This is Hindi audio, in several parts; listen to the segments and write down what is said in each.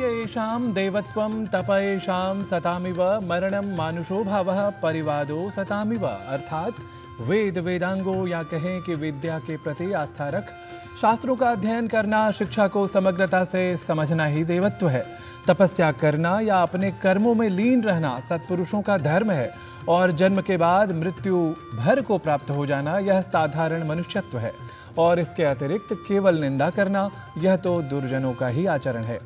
येषां देवत्वं तप येषां सतामिव मरणं मानुषो भावः परिवादो सतामिव। अर्थात वेद वेदांगों या कहें कि विद्या के प्रति आस्था रख शास्त्रों का अध्ययन करना, शिक्षा को समग्रता से समझना ही देवत्व है। तपस्या करना या अपने कर्मों में लीन रहना सत्पुरुषों का धर्म है और जन्म के बाद मृत्यु भर को प्राप्त हो जाना यह साधारण मनुष्यत्व है। और इसके अतिरिक्त केवल निंदा करना यह तो दुर्जनों का ही आचरण है।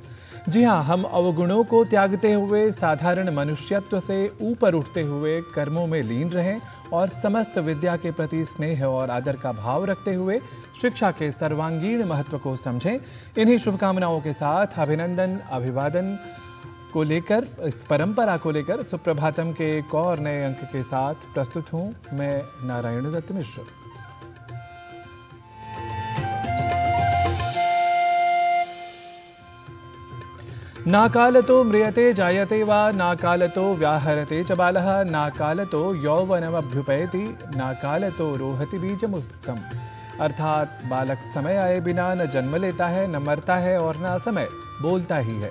जी हाँ, हम अवगुणों को त्यागते हुए साधारण मनुष्यत्व से ऊपर उठते हुए कर्मों में लीन रहें और समस्त विद्या के प्रति स्नेह और आदर का भाव रखते हुए शिक्षा के सर्वांगीण महत्व को समझें। इन्हीं शुभकामनाओं के साथ अभिनंदन अभिवादन को लेकर, इस परंपरा को लेकर सुप्रभातम के एक और नए अंक के साथ प्रस्तुत हूँ मैं नारायण दत्त मिश्र। नाकालतो म्रियते जायते वा नाकालतो व्याहरते च बालः नाकालतो यौवनमभ्युपैति नाकालतो रोहति बीजमुक्तम। अर्थात बालक समय आए बिना न जन्म लेता है, न मरता है और न समय बोलता ही है।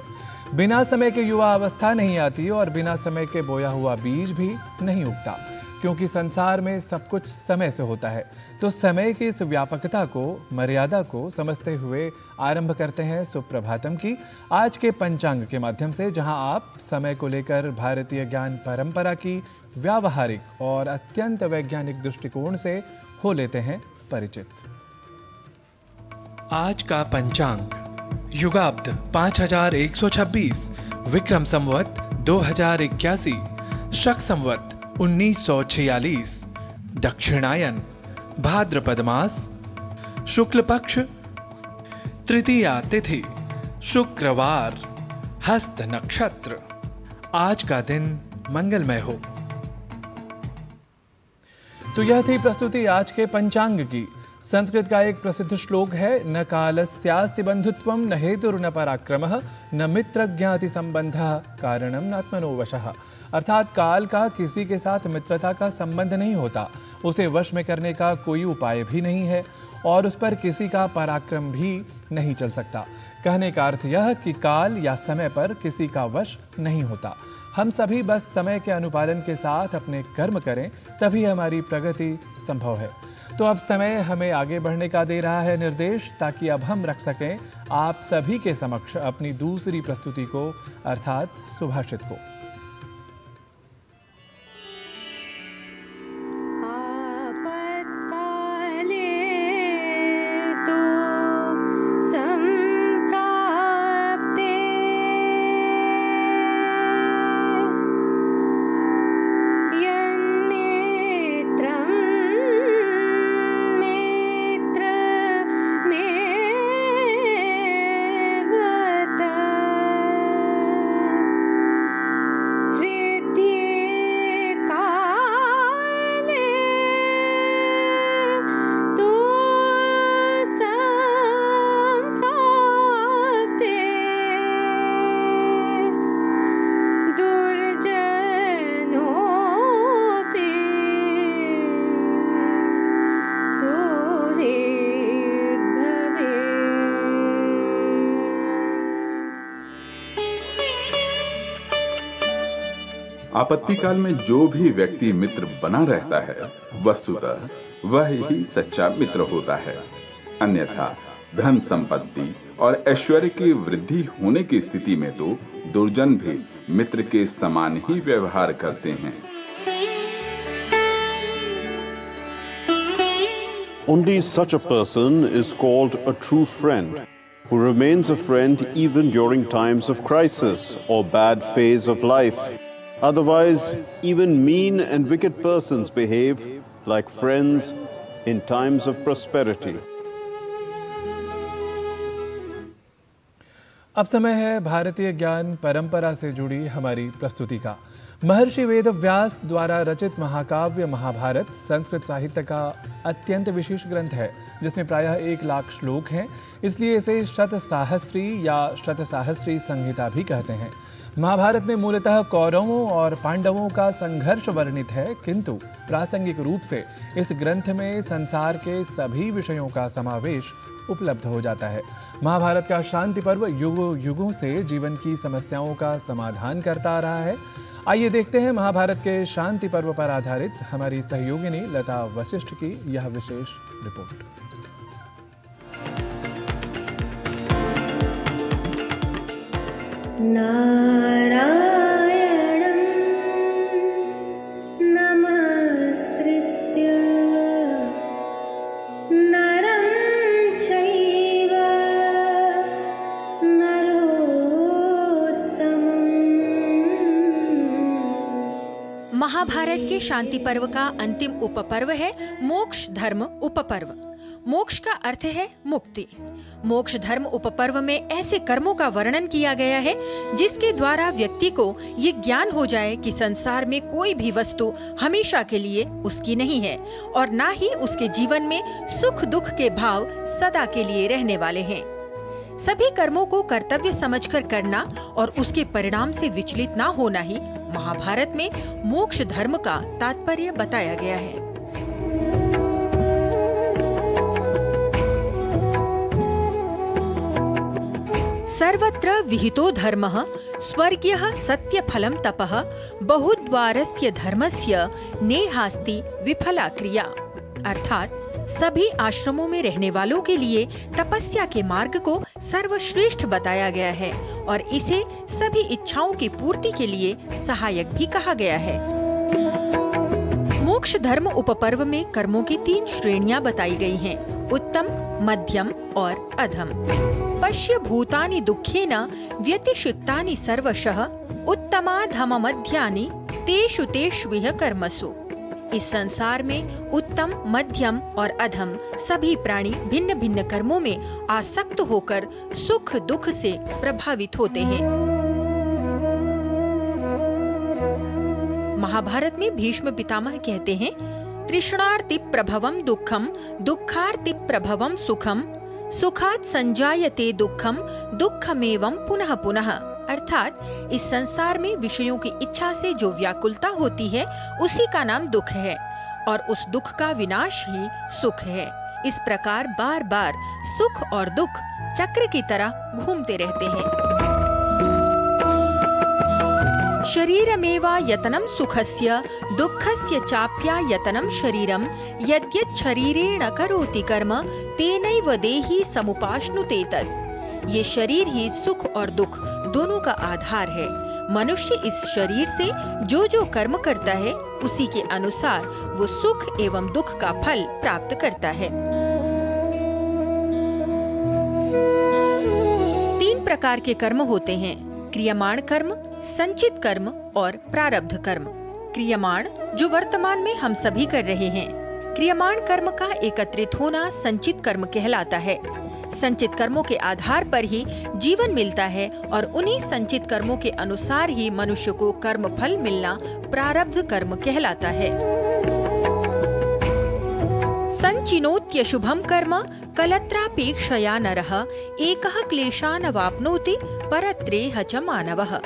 बिना समय के युवा अवस्था नहीं आती और बिना समय के बोया हुआ बीज भी नहीं उगता, क्योंकि संसार में सब कुछ समय से होता है। तो समय की इस व्यापकता को, मर्यादा को समझते हुए आरंभ करते हैं सुप्रभातम की आज के पंचांग के माध्यम से, जहां आप समय को लेकर भारतीय ज्ञान परंपरा की व्यावहारिक और अत्यंत वैज्ञानिक दृष्टिकोण से हो लेते हैं परिचित। आज का पंचांग युगाब्द 5126, विक्रम संवत 2081, शक संवत 1946, दक्षिणायन, भाद्रपद मास, शुक्ल पक्ष, तृतीया तिथि, शुक्रवार, हस्त नक्षत्र। आज का दिन मंगलमय हो। तो यह थी प्रस्तुति आज के पंचांग की। संस्कृत का एक प्रसिद्ध श्लोक है, न कालस्यास्ति बंधुत्वं न हेतुर्न न पराक्रमः न मित्र ज्ञाति संबंधः कारणं नात्मनो वशः। अर्थात काल का किसी के साथ मित्रता का संबंध नहीं होता, उसे वश में करने का कोई उपाय भी नहीं है और उस पर किसी का पराक्रम भी नहीं चल सकता। कहने का अर्थ यह कि काल या समय पर किसी का वश नहीं होता। हम सभी बस समय के अनुपालन के साथ अपने कर्म करें, तभी हमारी प्रगति संभव है। तो अब समय हमें आगे बढ़ने का दे रहा है निर्देश, ताकि अब हम रख सकें आप सभी के समक्ष अपनी दूसरी प्रस्तुति को, अर्थात सुभाषित को। आपत्ति काल में जो भी व्यक्ति मित्र बना रहता है, वस्तुतः वह ही सच्चा मित्र होता है। अन्यथा धन संपत्ति और ऐश्वर्य की वृद्धि होने की स्थिति में तो दुर्जन भी मित्र के समान ही व्यवहार करते हैं। Only such a person is called a true friend, who remains a friend even during times of crisis or bad phase of life. Otherwise, even mean and wicked persons behave like friends in times of prosperity. अब समय है भारतीय ज्ञान परंपरा से जुड़ी हमारी प्रस्तुति का। महर्षि वेदव्यास द्वारा रचित महाकाव्य महाभारत संस्कृत साहित्य का अत्यंत विशेष ग्रंथ है, जिसमें प्रायः 1,00,000 श्लोक हैं। इसलिए इसे शतसाहस्री या शतसाहस्री संहिता भी कहते हैं। महाभारत में मूलतः कौरवों और पांडवों का संघर्ष वर्णित है, किंतु प्रासंगिक रूप से इस ग्रंथ में संसार के सभी विषयों का समावेश उपलब्ध हो जाता है। महाभारत का शांति पर्व युगों युगों से जीवन की समस्याओं का समाधान करता आ रहा है। आइए देखते हैं महाभारत के शांति पर्व पर आधारित हमारी सहयोगिनी लता वशिष्ठ की यह विशेष रिपोर्ट। नारायणं नमस्कृत्य नरं चैव नरोत्तमम्। महाभारत के शांति पर्व का अंतिम उपपर्व है मोक्ष धर्म उपपर्व। मोक्ष का अर्थ है मुक्ति। मोक्ष धर्म उपपर्व में ऐसे कर्मों का वर्णन किया गया है जिसके द्वारा व्यक्ति को ये ज्ञान हो जाए कि संसार में कोई भी वस्तु हमेशा के लिए उसकी नहीं है और ना ही उसके जीवन में सुख दुख के भाव सदा के लिए रहने वाले हैं। सभी कर्मों को कर्तव्य समझकर करना और उसके परिणाम से विचलित ना होना ही महाभारत में मोक्ष धर्म का तात्पर्य बताया गया है। सर्वत्र विहितो धर्मः स्वर्ग्यः सत्यफलं तपः बहुद्वारस्य धर्मस्य नेहास्ति विफला क्रिया। अर्थात सभी आश्रमों में रहने वालों के लिए तपस्या के मार्ग को सर्वश्रेष्ठ बताया गया है और इसे सभी इच्छाओं की पूर्ति के लिए सहायक भी कहा गया है। मोक्ष धर्म उपपर्व में कर्मों की 3 श्रेणियां बताई गई हैं: उत्तम, मध्यम और अधम। पश्य भूतानि दुःखेन व्यतिषिक्तानि सर्वशः उत्तमाधम मध्यानि तेषु तेष्विह कर्मसु। इस संसार में उत्तम, मध्यम और अधम सभी प्राणी भिन्न भिन्न कर्मों में आसक्त होकर सुख दुख से प्रभावित होते हैं। महाभारत में भीष्म पितामह कहते हैं, तृष्णार्ति प्रभवम दुःखम दुःखार्ति प्रभवम सुखम सुखात् संजायते दुःखम दुःखमेवं पुनः पुनः। अर्थात इस संसार में विषयों की इच्छा से जो व्याकुलता होती है उसी का नाम दुख है और उस दुख का विनाश ही सुख है। इस प्रकार बार बार सुख और दुख चक्र की तरह घूमते रहते हैं। शरीरमेवा यतनं सुखस्य दुःखस्य चाप्यायतनं शरीरम यद्यत् शरीरेण करोति कर्म तेनैव देहि समुपाश्नुते तत्। ये शरीर ही सुख और दुख दोनों का आधार है। मनुष्य इस शरीर से जो जो कर्म करता है उसी के अनुसार वो सुख एवं दुख का फल प्राप्त करता है। 3 प्रकार के कर्म होते हैं: क्रियमाण कर्म, संचित कर्म और प्रारब्ध कर्म। क्रियमाण जो वर्तमान में हम सभी कर रहे हैं। क्रियमाण कर्म का एकत्रित होना संचित कर्म कहलाता है। संचित कर्मों के आधार पर ही जीवन मिलता है और उन्हीं संचित कर्मों के अनुसार ही मनुष्य को कर्म फल मिलना प्रारब्ध कर्म कहलाता है। संचिनोत्य शुभम कर्म कलत्रापेक्षया नरः एकः क्लेशान् वाप्नोति परत्रेह च मानवः।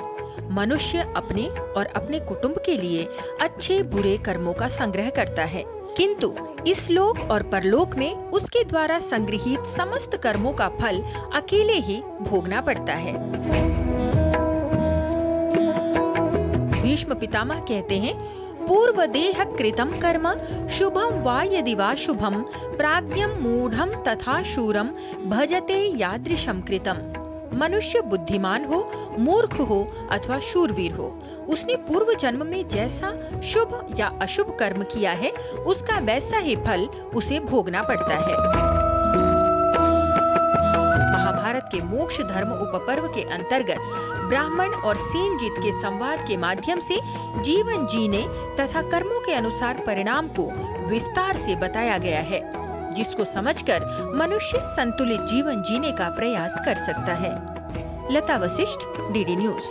मनुष्य अपने और अपने कुटुंब के लिए अच्छे बुरे कर्मों का संग्रह करता है, किंतु इस लोक और परलोक में उसके द्वारा संग्रहित समस्त कर्मों का फल अकेले ही भोगना पड़ता है। भीष्म पितामह कहते हैं, पूर्व देह कृतम कर्म शुभम वा यदि वा शुभम प्राज्ञम मूढ़म तथा शूरम भजते यादृशम कृतम। मनुष्य बुद्धिमान हो, मूर्ख हो अथवा शूरवीर हो, उसने पूर्व जन्म में जैसा शुभ या अशुभ कर्म किया है उसका वैसा ही फल उसे भोगना पड़ता है। महाभारत के मोक्ष धर्म उपपर्व के अंतर्गत ब्राह्मण और सेनजीत के संवाद के माध्यम से जीवन जीने तथा कर्मों के अनुसार परिणाम को विस्तार से बताया गया है, जिसको समझकर मनुष्य संतुलित जीवन जीने का प्रयास कर सकता है। लता वशिष्ठ, डीडी न्यूज।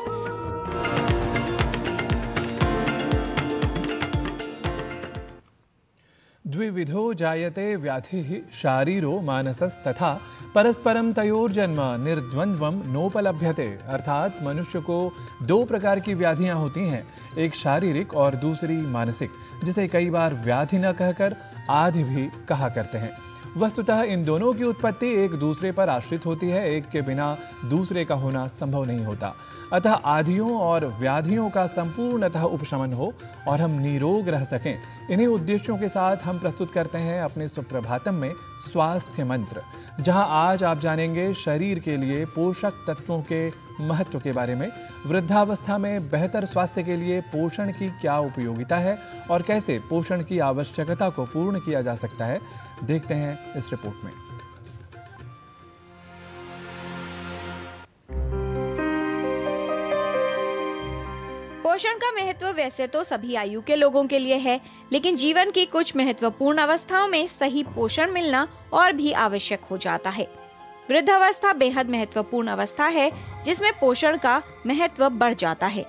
द्विविधो जायते व्याधिः शारीरो मानसस्तथा परस्परम तयोर्जन्म निर्द्वंद्वम नोपलभ्यते। अर्थात मनुष्य को 2 प्रकार की व्याधियां होती हैं, एक शारीरिक और दूसरी मानसिक, जिसे कई बार व्याधि न कहकर आदि भी कहा करते हैं। वस्तुतः इन दोनों की उत्पत्ति एक दूसरे पर आश्रित होती है, एक के बिना दूसरे का होना संभव नहीं होता। अतः आधियों और व्याधियों का संपूर्णतः उपशमन हो और हम निरोग रह सकें, इन्हीं उद्देश्यों के साथ हम प्रस्तुत करते हैं अपने सुप्रभातम में स्वास्थ्य मंत्र, जहां आज आप जानेंगे शरीर के लिए पोषक तत्वों के महत्व के बारे में, वृद्धावस्था में बेहतर स्वास्थ्य के लिए पोषण की क्या उपयोगिता है और कैसे पोषण की आवश्यकता को पूर्ण किया जा सकता है। देखते हैं इस रिपोर्ट में। पोषण का महत्व वैसे तो सभी आयु के लोगों के लिए है, लेकिन जीवन की कुछ महत्वपूर्ण अवस्थाओं में सही पोषण मिलना और भी आवश्यक हो जाता है। वृद्धावस्था बेहद महत्वपूर्ण अवस्था है जिसमें पोषण का महत्व बढ़ जाता है।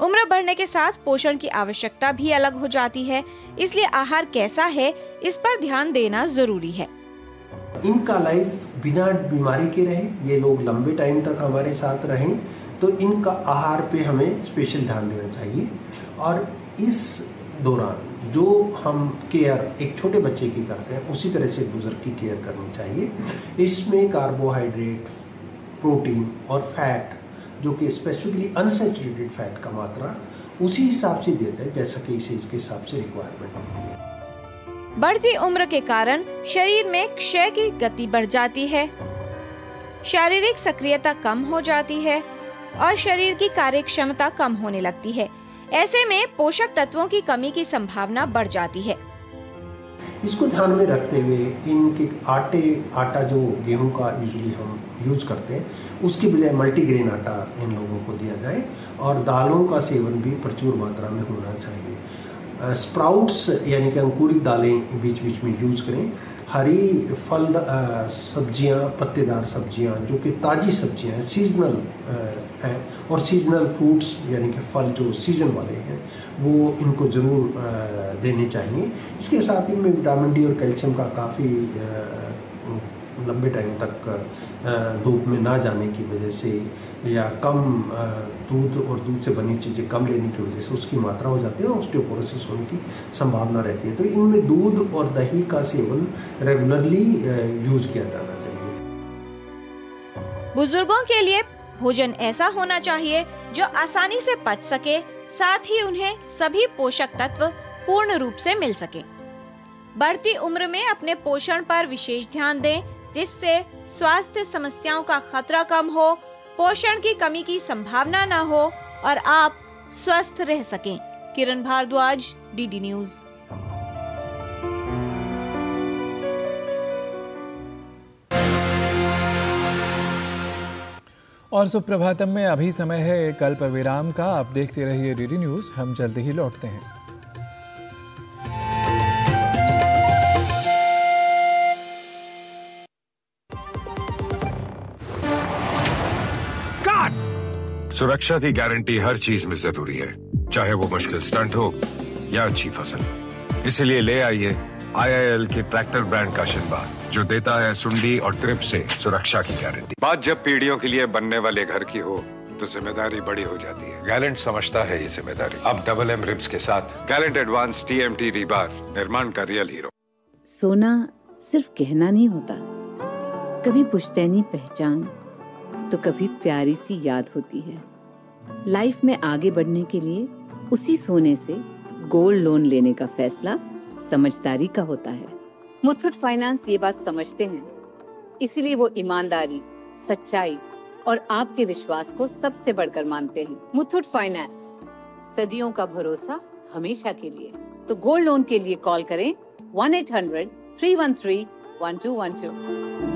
उम्र बढ़ने के साथ पोषण की आवश्यकता भी अलग हो जाती है, इसलिए आहार कैसा है इस पर ध्यान देना जरूरी है। इनका लाइफ बिना बीमारी के रहे, ये लोग लंबे टाइम तक हमारे साथ रहें, तो इनका आहार पे हमें स्पेशल ध्यान देना चाहिए। और इस दौरान जो हम केयर एक छोटे बच्चे की करते हैं उसी तरह से बुजुर्ग की केयर करनी चाहिए। इसमें कार्बोहाइड्रेट, प्रोटीन और फैट, जो कि स्पेसिफिकली अनसैचुरेटेड फैट का मात्रा उसी हिसाब से देते हैं जैसा कि इस एज के हिसाब से रिक्वायरमेंट होती है। बढ़ती उम्र के कारण शरीर में क्षय की गति बढ़ जाती है, शारीरिक सक्रियता कम हो जाती है और शरीर की कार्य क्षमता कम होने लगती है। ऐसे में पोषक तत्वों की कमी की संभावना बढ़ जाती है। इसको ध्यान में रखते हुए इनके आटा जो गेहूं का यूजुअली हम यूज करते हैं उसके बजाय मल्टीग्रेन आटा इन लोगों को दिया जाए और दालों का सेवन भी प्रचुर मात्रा में होना चाहिए। स्प्राउट्स यानी कि अंकुरित दालें बीच बीच में यूज करें। हरी फल सब्जियां, पत्तेदार सब्जियां जो कि ताज़ी सब्जियां हैं, सीजनल हैं, और सीजनल फ्रूट्स यानी कि फल जो सीजन वाले हैं वो इनको ज़रूर देने चाहिए। इसके साथ ही में विटामिन डी और कैल्शियम का काफ़ी लंबे टाइम तक धूप में ना जाने की वजह से या कम दूध और दूध से बनी चीज़ें कम लेने की वजह से उसकी मात्रा हो जाती है और ऑस्टियोपोरोसिस होने की संभावना रहती है। तो इनमें दूध और दही का सेवन रेगुलरली यूज किया जाना चाहिए। बुजुर्गों के लिए भोजन ऐसा होना चाहिए जो आसानी से पच सके, साथ ही उन्हें सभी पोषक तत्व पूर्ण रूप से मिल सके। बढ़ती उम्र में अपने पोषण पर विशेष ध्यान दें, जिससे स्वास्थ्य समस्याओं का खतरा कम हो, पोषण की कमी की संभावना न हो और आप स्वस्थ रह सकें। किरण भारद्वाज, डीडी न्यूज। और सुप्रभातम में अभी समय है एक अल्प विराम का। आप देखते रहिए डीडी न्यूज, हम जल्दी ही लौटते हैं। सुरक्षा की गारंटी हर चीज में जरूरी है, चाहे वो मुश्किल स्टंट हो या अच्छी फसल। इसीलिए ले आइए IIL के ट्रैक्टर ब्रांड का शिनबा, जो देता है सुंडी और ट्रिप से सुरक्षा की गारंटी। बात जब पीढ़ियों के लिए बनने वाले घर की हो तो जिम्मेदारी बड़ी हो जाती है। गैलेंट समझता है ये जिम्मेदारी। अब MM रिब्स के साथ गैलेंट एडवांस TMT रीबार, निर्माण का रियल हीरो। सोना सिर्फ गहना नहीं होता, कभी पुश्तैनी पहचान तो कभी प्यारी सी याद होती है। लाइफ में आगे बढ़ने के लिए उसी सोने से गोल्ड लोन लेने का फैसला समझदारी का होता है। मुथूट फाइनेंस ये बात समझते हैं, इसीलिए वो ईमानदारी, सच्चाई और आपके विश्वास को सबसे बढ़कर मानते हैं। मुथूट फाइनेंस, सदियों का भरोसा हमेशा के लिए। तो गोल्ड लोन के लिए कॉल करें 1-800-313-1212।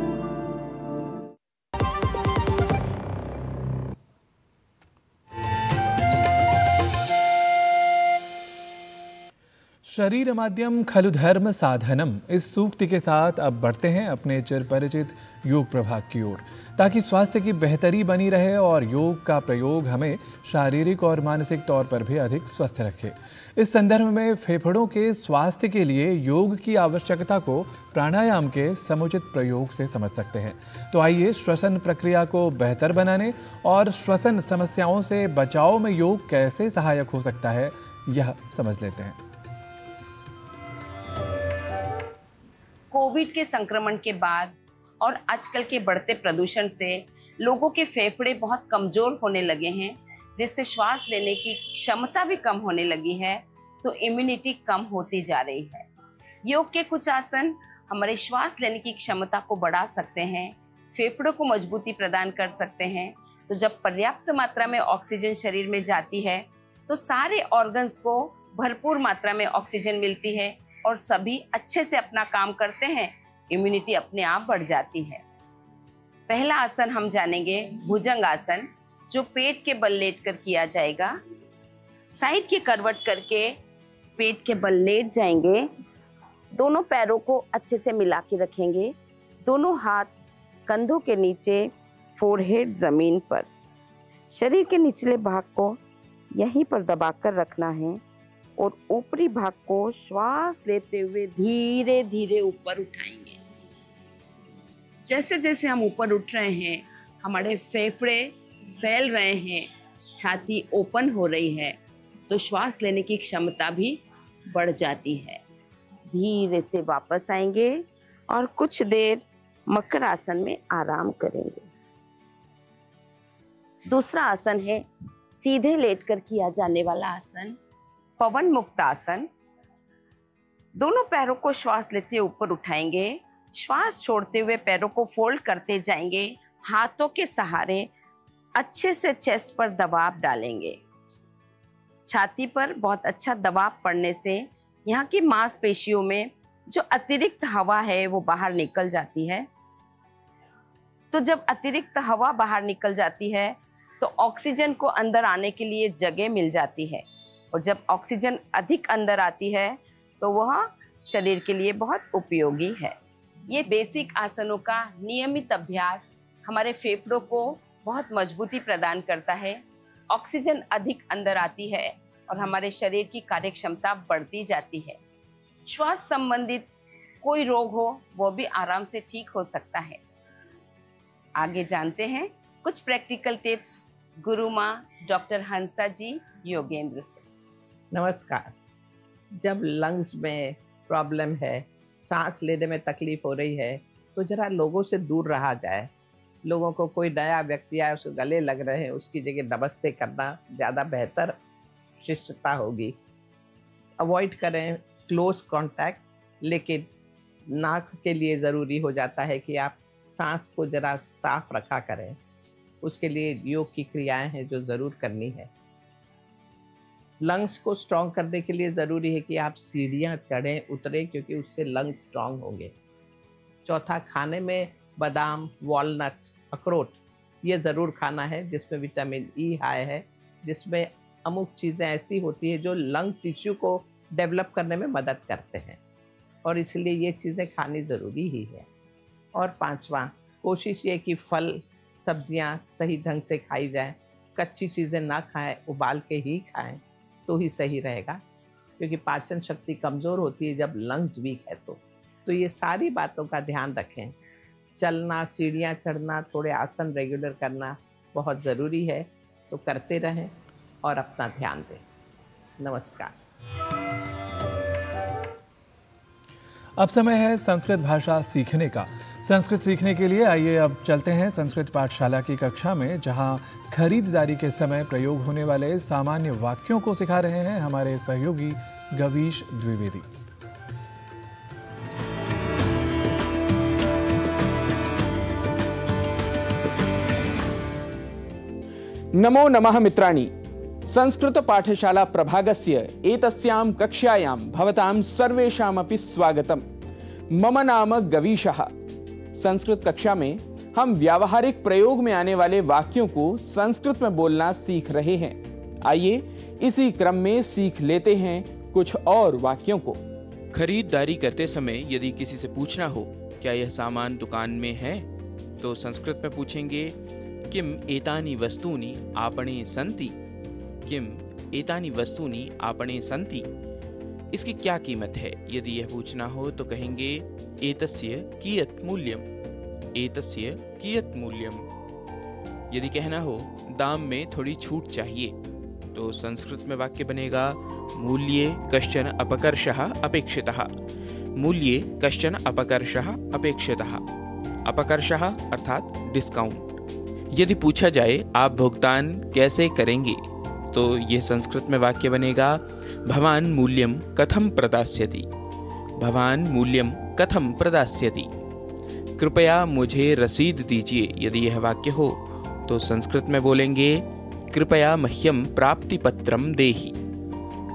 शरीर माध्यम खलु धर्म साधनम, इस सूक्ति के साथ अब बढ़ते हैं अपने चिर परिचित योग प्रभाग की ओर, ताकि स्वास्थ्य की बेहतरी बनी रहे और योग का प्रयोग हमें शारीरिक और मानसिक तौर पर भी अधिक स्वस्थ रखे। इस संदर्भ में फेफड़ों के स्वास्थ्य के लिए योग की आवश्यकता को प्राणायाम के समुचित प्रयोग से समझ सकते हैं। तो आइए श्वसन प्रक्रिया को बेहतर बनाने और श्वसन समस्याओं से बचाव में योग कैसे सहायक हो सकता है, यह समझ लेते हैं। कोविड के संक्रमण के बाद और आजकल के बढ़ते प्रदूषण से लोगों के फेफड़े बहुत कमजोर होने लगे हैं, जिससे श्वास लेने की क्षमता भी कम होने लगी है, तो इम्यूनिटी कम होती जा रही है। योग के कुछ आसन हमारे श्वास लेने की क्षमता को बढ़ा सकते हैं, फेफड़ों को मजबूती प्रदान कर सकते हैं। तो जब पर्याप्त मात्रा में ऑक्सीजन शरीर में जाती है तो सारे ऑर्गन्स को भरपूर मात्रा में ऑक्सीजन मिलती है और सभी अच्छे से अपना काम करते हैं, इम्यूनिटी अपने आप बढ़ जाती है। पहला आसन हम जानेंगे भुजंग आसन, जो पेट के बल लेटकर किया जाएगा। साइड के करवट करके पेट के बल लेट जाएंगे, दोनों पैरों को अच्छे से मिला के रखेंगे, दोनों हाथ कंधों के नीचे, फोरहेड जमीन पर, शरीर के निचले भाग को यहीं पर दबाकर रखना है और ऊपरी भाग को श्वास लेते हुए धीरे धीरे ऊपर उठाएंगे। जैसे जैसे हम ऊपर उठ रहे हैं, हमारे फेफड़े फैल रहे हैं, छाती ओपन हो रही है, तो श्वास लेने की क्षमता भी बढ़ जाती है। धीरे से वापस आएंगे और कुछ देर मकर आसन में आराम करेंगे। दूसरा आसन है सीधे लेटकर किया जाने वाला आसन, पवन मुक्त आसन। दोनों पैरों को श्वास लेते ऊपर उठाएंगे, श्वास छोड़ते हुए पैरों को फोल्ड करते जाएंगे, हाथों के सहारे अच्छे से चेस्ट पर दबाव डालेंगे। छाती पर बहुत अच्छा दबाव पड़ने से यहाँ की मांसपेशियों में जो अतिरिक्त हवा है वो बाहर निकल जाती है। तो जब अतिरिक्त हवा बाहर निकल जाती है तो ऑक्सीजन को अंदर आने के लिए जगह मिल जाती है, और जब ऑक्सीजन अधिक अंदर आती है तो वह शरीर के लिए बहुत उपयोगी है। ये बेसिक आसनों का नियमित अभ्यास हमारे फेफड़ों को बहुत मजबूती प्रदान करता है, ऑक्सीजन अधिक अंदर आती है और हमारे शरीर की कार्यक्षमता बढ़ती जाती है। श्वास संबंधित कोई रोग हो वो भी आराम से ठीक हो सकता है। आगे जानते हैं कुछ प्रैक्टिकल टिप्स गुरु माँ डॉक्टर हंसा जी योगेंद्र से। नमस्कार। जब लंग्स में प्रॉब्लम है, सांस लेने में तकलीफ हो रही है, तो जरा लोगों से दूर रहा जाए। लोगों को कोई नया व्यक्ति आए, उसको गले लग रहे हैं, उसकी जगह नमस्ते करना ज़्यादा बेहतर शिष्टता होगी। अवॉइड करें क्लोज कांटेक्ट, लेकिन नाक के लिए ज़रूरी हो जाता है कि आप सांस को ज़रा साफ रखा करें। उसके लिए योग की क्रियाएं हैं जो ज़रूर करनी है। लंग्स को स्ट्रॉन्ग करने के लिए ज़रूरी है कि आप सीढ़ियाँ चढ़ें उतरें, क्योंकि उससे लंग्स स्ट्रॉन्ग होंगे। चौथा, खाने में बादाम, वॉलनट, अखरोट ये ज़रूर खाना है, जिसमें विटामिन ई हाई है, जिसमें अमुक चीज़ें ऐसी होती है जो लंग टिश्यू को डेवलप करने में मदद करते हैं, और इसलिए ये चीज़ें खानी ज़रूरी ही है। और पांचवा, कोशिश ये कि फल सब्जियां सही ढंग से खाई जाएं, कच्ची चीज़ें ना खाएं, उबाल के ही खाएं तो ही सही रहेगा, क्योंकि पाचन शक्ति कमज़ोर होती है जब लंग्स वीक है। तो ये सारी बातों का ध्यान रखें। चलना, सीढ़ियाँ चढ़ना, थोड़े आसन रेगुलर करना बहुत ज़रूरी है, तो करते रहें और अपना ध्यान दें। नमस्कार। अब समय है संस्कृत भाषा सीखने का। संस्कृत सीखने के लिए आइए अब चलते हैं संस्कृत पाठशाला की कक्षा में, जहां खरीदारी के समय प्रयोग होने वाले सामान्य वाक्यों को सिखा रहे हैं हमारे सहयोगी गवीश द्विवेदी। नमो नमः मित्राणि। संस्कृत पाठशाला प्रभागस्य एतस्यां कक्षायां भवतां सर्वेषामपि स्वागतम्। मम नाम गवीशः। संस्कृत कक्षा में हम व्यावहारिक प्रयोग में आने वाले वाक्यों को संस्कृत में बोलना सीख रहे हैं। आइए इसी क्रम में सीख लेते हैं कुछ और वाक्यों को। खरीदारी करते समय यदि किसी से पूछना हो क्या यह सामान दुकान में है, तो संस्कृत में पूछेंगे किम एतानि वस्तूनि आपणे सन्ति। किम एतानि वस्तूनि आपणे सन्ति, इसकी क्या कीमत है। यदि यह पूछना हो तो कहेंगे एतस्य कियत् मूल्यम। एतस्य कियत् मूल्यम। यदि कहना हो दाम में थोड़ी छूट चाहिए, तो संस्कृत में वाक्य बनेगा मूल्ये कश्चन अपकर्षः अपेक्षितः। मूल्ये कश्चन अपकर्षः अपेक्षितः। अपकर्षः अर्थात डिस्काउंट। यदि पूछा जाए आप भुगतान कैसे करेंगे, तो यह संस्कृत में वाक्य बनेगा भवान मूल्यम कथम प्रदास्यति। भवान मूल्यम कथम प्रदास्यति। कृपया मुझे रसीद दीजिए। यदि यह वाक्य हो तो संस्कृत में बोलेंगे कृपया मह्यम प्राप्तिपत्रम देहि।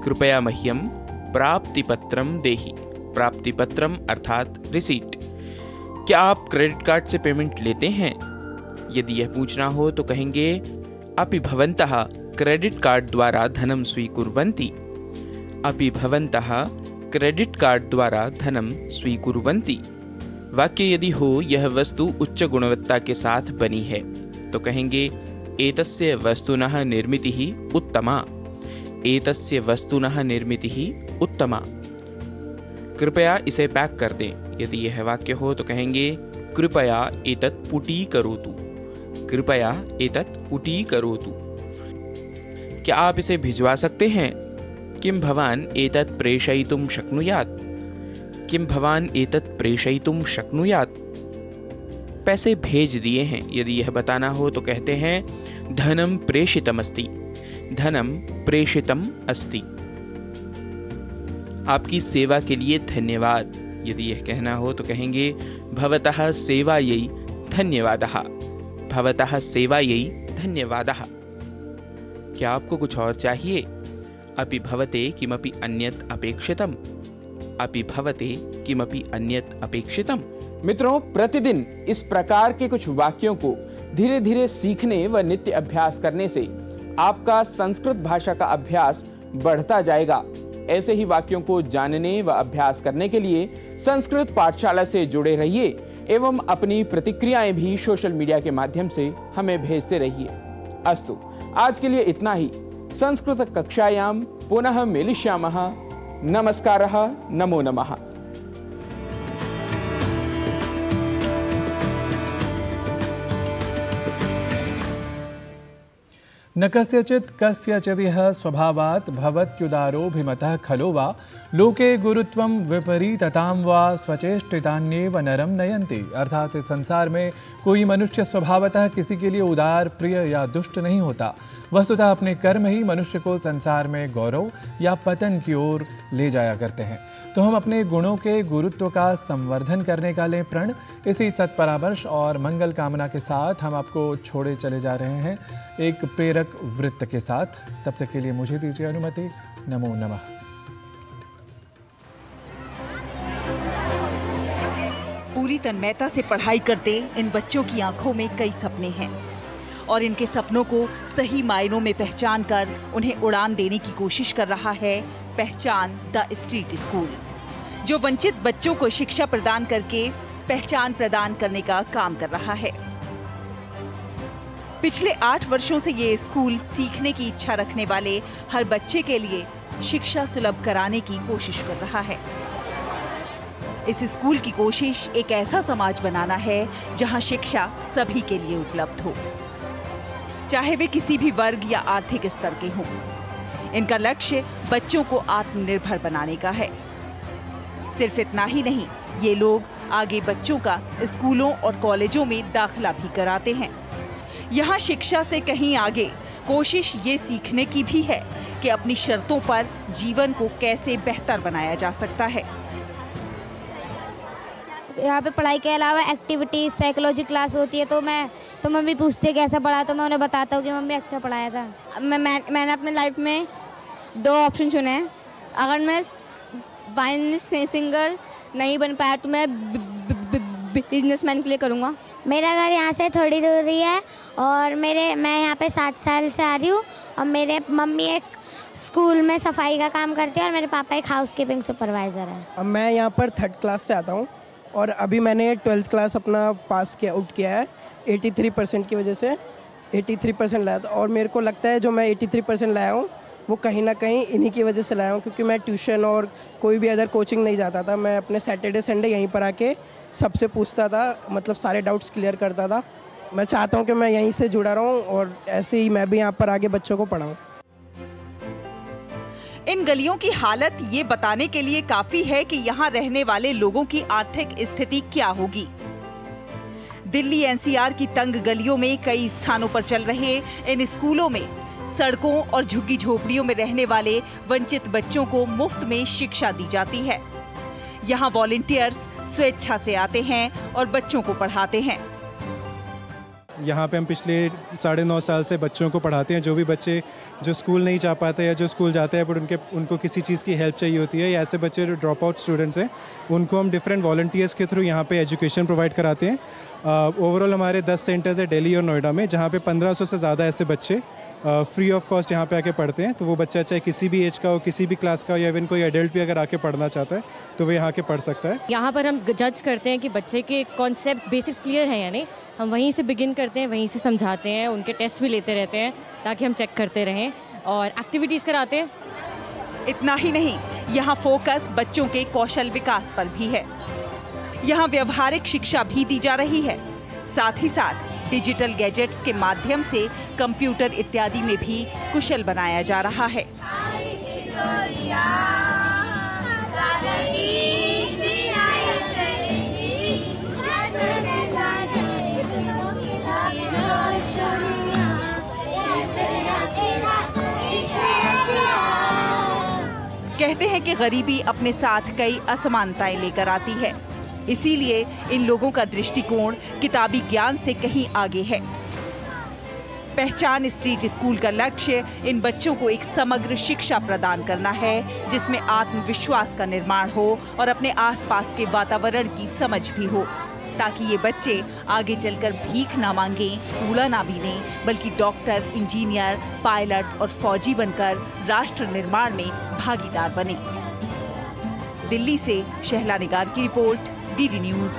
कृपया मह्यम प्राप्तिपत्रम देहि। प्राप्तिपत्रम अर्थात रिसीट। क्या आप क्रेडिट कार्ड से पेमेंट लेते हैं? यदि यह पूछना हो तो कहेंगे अपि भवन्तः क्रेडिट कार्ड द्वारा धनम स्वीकुर्वन्ति। अपि भवन्तः क्रेडिट कार्ड द्वारा धनम स्वीकुर्वन्ति। वाक्य यदि हो यह वस्तु उच्च गुणवत्ता के साथ बनी है तो कहेंगे एतस्य वस्तुनः निर्मितिः उत्तमा। एतस्य वस्तुनः निर्मितिः उत्तमा। कृपया इसे पैक कर दें। यदि यह वाक्य हो तो कहेंगे कृपया एतत् पुटीकरोतु। कृपया एतत् पुटीकरोतु। क्या आप इसे भिजवा सकते हैं? किं भवान एतत् प्रेषयितुं शक्नुयात्? किं भवान एतत् प्रेषयितुं शक्नुयात्? पैसे भेज दिए हैं। यदि यह बताना हो तो कहते हैं धनम प्रेषितमस्ति। धनम प्रेषितम अस्ति। आपकी सेवा के लिए धन्यवाद। यदि यह कहना हो तो कहेंगे भवतः सेवायै धन्यवादः। भवतः सेवायै धन्यवादः। क्या आपको कुछ और चाहिए? अपि भवते किमपि अन्यत् अपेक्षितम्। अपि भवते किमपि अन्यत् अपेक्षितम्। मित्रों, प्रतिदिन इस प्रकार के कुछ वाक्यों को धीरे धीरे सीखने व नित्य अभ्यास करने से आपका संस्कृत भाषा का अभ्यास बढ़ता जाएगा। ऐसे ही वाक्यों को जानने व अभ्यास करने के लिए संस्कृत पाठशाला से जुड़े रहिए एवं अपनी प्रतिक्रियाएं भी सोशल मीडिया के माध्यम से हमें भेजते रहिए। अस्तु, आज के लिए इतना ही। संस्कृत कक्षायां पुनः मिलिष्यामः। नमस्कारः, नमो नमः। न कस्यचित् कस्यचिदिह स्वभावात् भवत्युदारोऽभिमतः खलो वा लोके गुरुत्वं विपरीततां वा स्वचेष्टितान्येव नरम नयन्ति। अर्थात इस संसार में कोई मनुष्य स्वभावतः किसी के लिए उदार, प्रिय या दुष्ट नहीं होता। वस्तुतः अपने कर्म ही मनुष्य को संसार में गौरव या पतन की ओर ले जाया करते हैं। तो हम अपने गुणों के गुरुत्व का संवर्धन करने का लें प्रण। इसी सत्परामर्श और मंगल कामना के साथ हम आपको छोड़े चले जा रहे हैं एक प्रेरक वृत्त के साथ। तब तक के लिए मुझे दीजिए अनुमति। नमो नमः। पूरी तन्मयता से पढ़ाई करते इन बच्चों की आंखों में कई सपने हैं और इनके सपनों को सही मायनों में पहचान कर उन्हें उड़ान देने की कोशिश कर रहा है पहचान द स्ट्रीट स्कूल, जो वंचित बच्चों को शिक्षा प्रदान करके पहचान प्रदान करने का काम कर रहा है। पिछले 8 वर्षों से ये स्कूल सीखने की इच्छा रखने वाले हर बच्चे के लिए शिक्षा सुलभ कराने की कोशिश कर रहा है। इस स्कूल की कोशिश एक ऐसा समाज बनाना है जहां शिक्षा सभी के लिए उपलब्ध हो, चाहे वे किसी भी वर्ग या आर्थिक स्तर के हों। इनका लक्ष्य बच्चों को आत्मनिर्भर बनाने का है। सिर्फ इतना ही नहीं, ये लोग आगे बच्चों का स्कूलों और कॉलेजों में दाखिला भी कराते हैं। यहाँ शिक्षा से कहीं आगे कोशिश ये सीखने की भी है कि अपनी शर्तों पर जीवन को कैसे बेहतर बनाया जा सकता है। यहाँ पे पढ़ाई के अलावा एक्टिविटीज, साइकोलॉजी क्लास होती है, तो मम्मी पूछती है कैसा पढ़ा, तो मैं उन्हें बताता हूँ कि मम्मी अच्छा पढ़ाया था। मैंने अपने लाइफ में 2 ऑप्शन चुने हैं। अगर मैं सिंगर नहीं बन पाया तो मैं बिजनेसमैन के लिए करूँगा। मेरा घर यहाँ से थोड़ी दूर ही है और मैं यहाँ पे 7 साल से आ रही हूँ और मेरे मम्मी एक स्कूल में सफाई का काम करती है और मेरे पापा एक हाउसकीपिंग सुपरवाइज़र है। अब मैं यहाँ पर 3rd क्लास से आता हूँ और अभी मैंने 12th क्लास अपना पास किया, आउट किया है 83% की वजह से। 83% लाया था और मेरे को लगता है जो मैं 83% लाया हूँ वो कहीं ना कहीं इन्हीं की वजह से लाया हूँ, क्योंकि मैं ट्यूशन और कोई भी अदर कोचिंग नहीं जाता था। मैं अपने सैटरडे संडे यहीं पर आके सबसे पूछता था, मतलब सारे डाउट्स क्लियर करता था। मैं चाहता हूँ कि मैं यहीं से जुड़ा रहूँ और ऐसे ही मैं भी यहाँ पर आगे बच्चों को पढ़ाऊँ। इन गलियों की हालत ये बताने के लिए काफी है कि यहाँ रहने वाले लोगों की आर्थिक स्थिति क्या होगी। दिल्ली एनसीआर की तंग गलियों में कई स्थानों पर चल रहे इन स्कूलों में सड़कों और झुग्गी झोपड़ियों में रहने वाले वंचित बच्चों को मुफ्त में शिक्षा दी जाती है। यहाँ वॉलंटियर्स स्वेच्छा से आते हैं और बच्चों को पढ़ाते हैं। यहाँ पे हम पिछले 9.5 साल से बच्चों को पढ़ाते हैं। जो भी बच्चे जो स्कूल नहीं जा पाते या जो स्कूल जाते हैं पर उनको किसी चीज़ की हेल्प चाहिए होती है, या ऐसे बच्चे जो ड्रॉप आउट स्टूडेंट्स हैं उनको हम डिफरेंट वॉलंटियर्स के थ्रू यहाँ पे एजुकेशन प्रोवाइड कराते हैं। ओवरऑल हमारे 10 सेंटर्स है दिल्ली और नोएडा में, जहाँ पे 1500 से ज़्यादा ऐसे बच्चे फ्री ऑफ कॉस्ट यहाँ पे आके पढ़ते हैं। तो वो बच्चा चाहे किसी भी एज का हो, किसी भी क्लास का हो, या इवन कोई एडल्ट भी अगर आके पढ़ना चाहता है तो वो यहाँ के पढ़ सकता है। यहाँ पर हम जज करते हैं कि बच्चे के कॉन्सेप्ट बेसिक्स क्लियर हैं या नहीं। हम वहीं से बिगिन करते हैं, वहीं से समझाते हैं, उनके टेस्ट भी लेते रहते हैं ताकि हम चेक करते रहें और एक्टिविटीज़ कराते हैं। इतना ही नहीं, यहाँ फोकस बच्चों के कौशल विकास पर भी है। यहाँ व्यवहारिक शिक्षा भी दी जा रही है। साथ ही साथ डिजिटल गैजेट्स के माध्यम से कंप्यूटर इत्यादि में भी कुशल बनाया जा रहा है। कहते हैं कि गरीबी अपने साथ कई असमानताएं लेकर आती है, इसीलिए इन लोगों का दृष्टिकोण किताबी ज्ञान से कहीं आगे है। पहचान स्ट्रीट स्कूल का लक्ष्य इन बच्चों को एक समग्र शिक्षा प्रदान करना है, जिसमें आत्मविश्वास का निर्माण हो और अपने आसपास के वातावरण की समझ भी हो, ताकि ये बच्चे आगे चलकर भीख ना मांगे, कूड़ा ना बीने, बल्कि डॉक्टर, इंजीनियर, पायलट और फौजी बनकर राष्ट्र निर्माण में भागीदार बने। दिल्ली से शहला निगार की रिपोर्ट, डीडी न्यूज़।